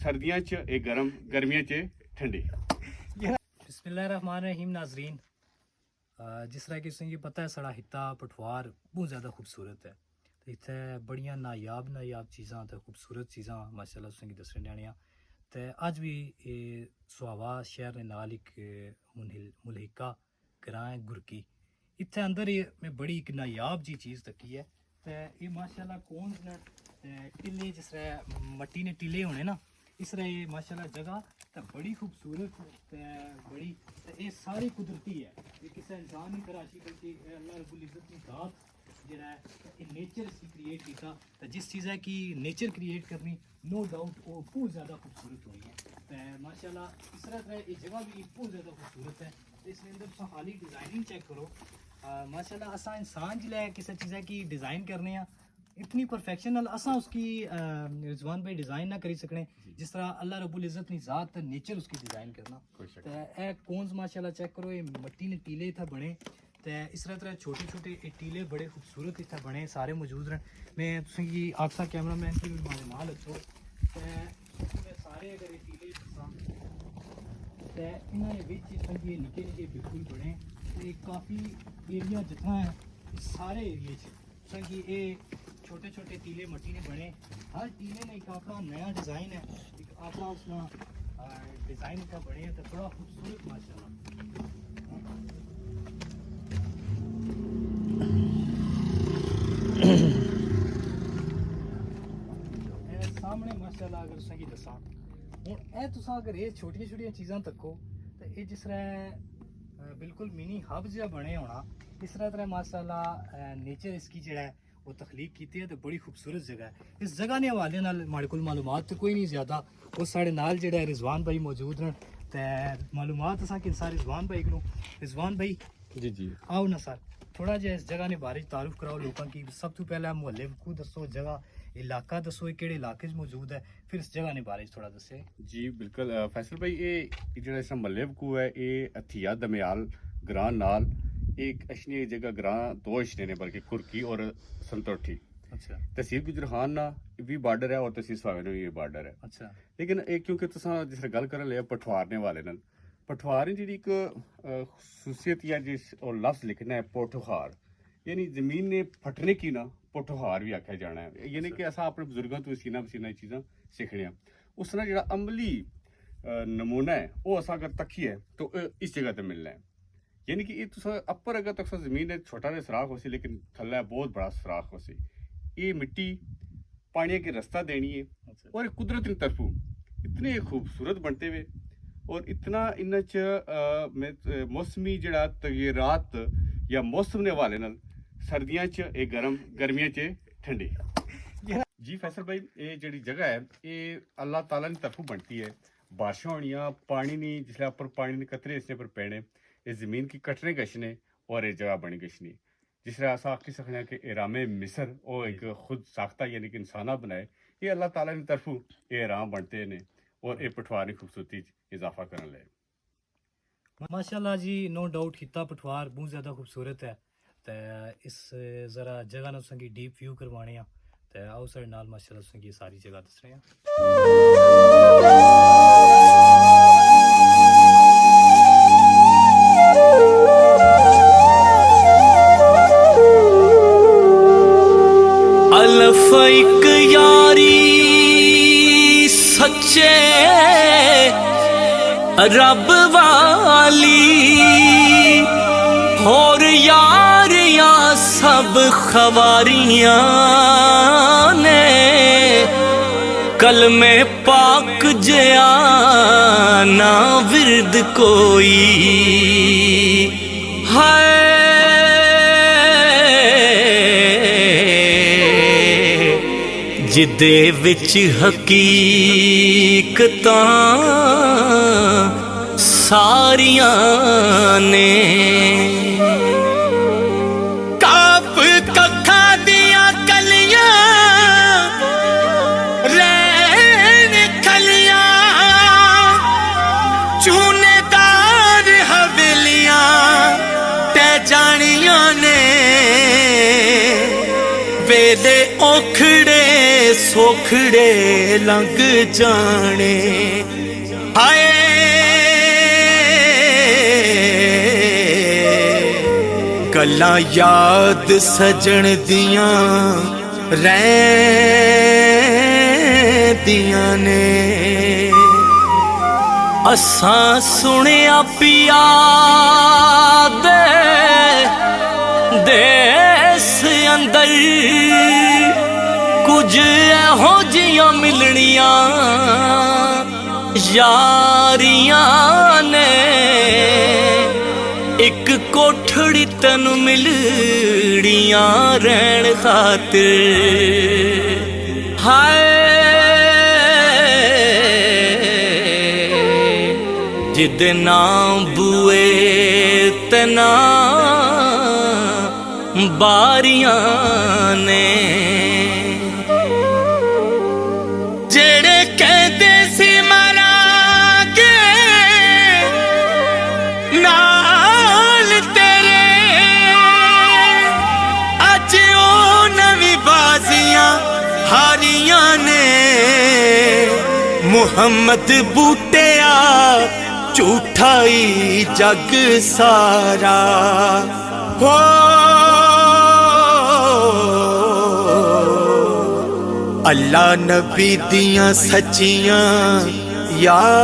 सर्दियां च ਇਹ ਗਰਮ ਗਰਮੀਆਂ ਚ ਠੰਡੀ। बिस्मिल्लाहिर्रहमानिर्रहीम नाजरीन, जिस तरह कि तुसेंगी पता है साढ़ा हिता पठवार बहुत ज़्यादा खूबसूरत है तो इत्थै बड़ियां नायाब चीज़ां ते खूबसूरत चीज़ां माशाअल्लाह तुसेंगी दस्सने जानियां ते अज भी सुहावा शहर दे नाल इक मुल्हिका ग्रां है गुरकी, इत्थै अंदर मैं बड़ी एक नायाब जी चीज़ तक्की है ते ये माशाअल्लाह कौन ने टिल्ले जिस तरह मट्टी ने टिल्ले होने ना इस तरह ये माशाअल्लाह जगह तो बड़ी खूबसूरत बड़ी ये सारी कुदरती है, ये किसी इंसान की तरह बल्कि अल्लाह रब्बुल इज़्ज़त की ज़ात जो है नेचर इसकी क्रिएट किया तो जिस चीज़ है कि नेचर क्रिएट करनी नो डाउट वो बहुत ज़्यादा खूबसूरत हुई है तो माशाअल्लाह इस तरह ये जगह भी बहुत ज़्यादा खूबसूरत है तो इसके अंदर तुम हाली डिज़ाइनिंग चेक करो माशाअल्लाह असा इंसान जिला किसी चीज़ है कि डिज़ाइन करने इतनी परफेक्शन असा उसकी रिजवान भाई डिज़ाइन ना करी सकने जिस तरह अल्लाह रब्बुल इज़्ज़त ने ज़ात नेचर उसकी डिज़ाइन करना तो ए कौन माशाअल्लाह चेक करो ये मट्टी ने टीले इतना बने तो इस तरह छोटे छोटे टीले बड़े खूबसूरत इतना बने सारे मौजूद रहे मैं तुसेंगी आखसा कैमरा मैन की माल अच्छो तो सारे अगर ये टीले तो इन्होंने निके निके बिल्कुल बने तो काफ़ी एरिया जितना है सारे एरिए कि ये छोटे छोटे टीले मट्टी ने बने हर टीले में एक अपना नया डिज़ाइन है एक अपना उसका डिज़ाइन का बने तो बड़ा खूबसूरत माशाल्लाह सामने माशाल्लाह अगर तुसें गी दस्सां हुण ए तुसां अगर ये छोटियां छोटियां चीज़ां तक्को तो ये जिस तरह बिल्कुल मिनी हब जिहा बने होना इस तरह माशाल्लाह नेचर इसकी जेह्ड़ा है वो तखलीक की है तो बड़ी खूबसूरत जगह है। इस जगह ने हवाले नाल माड़े कोल मालूमात तो कोई नहीं ज़्यादा वो साढ़े नाल जेह्ड़ा रिजवान भाई मौजूद न ते मालूमात असां कि सारे रिजवान भाई को रिजवान भाई जी आओ ना सर थोड़ा जिहा इस जगह ने बारे तारुफ कराओ लोगों की सब तो पहले मुहल्ले को दसो जगह इलाका दसो केड़े इलाके च मौजूद है फिर इस जगह ने बारे थोड़ा दसे। जी बिल्कुल फैसल भाई ये जेह्ड़ा इस मुहल्ले को है ये हथिया दमयाल ग्रां नाल एक अशनी जगह ग्रां दो अशने ने बल्कि कुरकी और संतोठी। अच्छा तहसील गुजरान ना भी बार्डर है और तहसील स्वावे भी बार्डर है। अच्छा लेकिन एक क्योंकि तुसां जिस गल कर लिया पठवार ने वाले नाल पठवार जी एक खसूसियत या जिस और लफ्ज लिखना है पोठहार यानी जमीन ने फटने की ना पोठहार भी आख्या जाना है यानी कि असा अपने बुजुर्गों तो सीना पसीना चीज़ां सीखने उस ना जो अमली नमूना है वो असा अगर तकी है तो इस जगह पर मिलना है यानी कि ये अपर अगर तक जमीन है छोटा सा सुराख हो सी लेकिन थल्ला बहुत बड़ा सुराख हो सी ये मिट्टी पानी के रास्ता देनी है और कुदरत की तरफों इतने खूबसूरत बनते हुए और इतना इन मौसमी जड़ा तगीरात या मौसम ने हवाले नाल सर्दियां च ये गरम गर्मियां च ठंडी। जी फैसल भाई ये जी जगह है ये अल्लाह ताला की तरफों बनती है बारिशां होनियां पानी नहीं जिसले उपर पानी ने कतरे इसने पर पैने इस जमीन की कटने गशने और ये जगह बनी गशनी जिस तरह असा आखी सकने कि इरामे मिस्र वो एक खुद साख्ता यानी कि इंसाना बनाए ये अल्लाह ताला की तरफों ये इराम बनते हैं और ये पठवार की खूबसूरती इजाफा करने लगे। माशाल्लाह जी नो डाउट हिता पठवार बहुत ज़्यादा खूबसूरत है तो इस ज़रा जगह ना तुसेंगी डीप व्यू करवाने तो आओ साढ़े नाल माशाल्लाह तुसेंगी सारी जगह दस रहे हैं। अलफैक यारी सच्चे रब वाली और यारियां सब खवारियां ने कलमे पाक जया ना विरद कोई है जिदे विच हकीकतां सारियां ने काफ कखा दिया कलियां रैन खलियां चूनेदार हवेलियां ते जानियां ने वेदे ओखड़े सो ਔਖੜੇ ਲੰਘ ਜਾਣੇ ਹਾਏ ਗੱਲਾਂ ਯਾਦ ਸਜਣ ਦੀਆਂ ਰਹਿੰਦੀਆਂ ਨੇ ਅਸਾਂ ਸੁਣਿਆ ਪਿਆ ਦੇਸ ਅੰਦਰ ਕੁਝ ਇਹੋ ਜਿਹੀਆਂ ਮਿਲਣੀਆਂ ਯਾਰੀਆਂ ਨੇ ਇੱਕ ਕੋਠੜੀ ਤੈਨੂੰ ਮਿਲੜੀਆਂ ਰਹਿਣ ਖਾਤਰ ਹਾਏ ਜਿਹਦੇ ਨਾਮ ਬੂਏ ਤੇ ਨਾ ਬਾਰੀਆਂ ਨੇ ਜਿਹੜੇ ਕਹਿੰਦੇ ਸੀ ਮਰਾਂਗੇ ਨਾਲ ਤੇਰੇ ਅੱਜ ਉਹ ਨਵੀਂ ਬਾਜ਼ੀਆਂ ਹਾਰੀਆਂ ਨੇ ਮੁਹੰਮਦ ਬੂਟਿਆ ਝੂਠਾ ਹੀ ਜਗ ਸਾਰਾ ਹੋ ਅੱਲਾ ਨਬੀ ਦੀਆਂ ਸੱਚੀਆਂ ਯਾਰੀਆਂ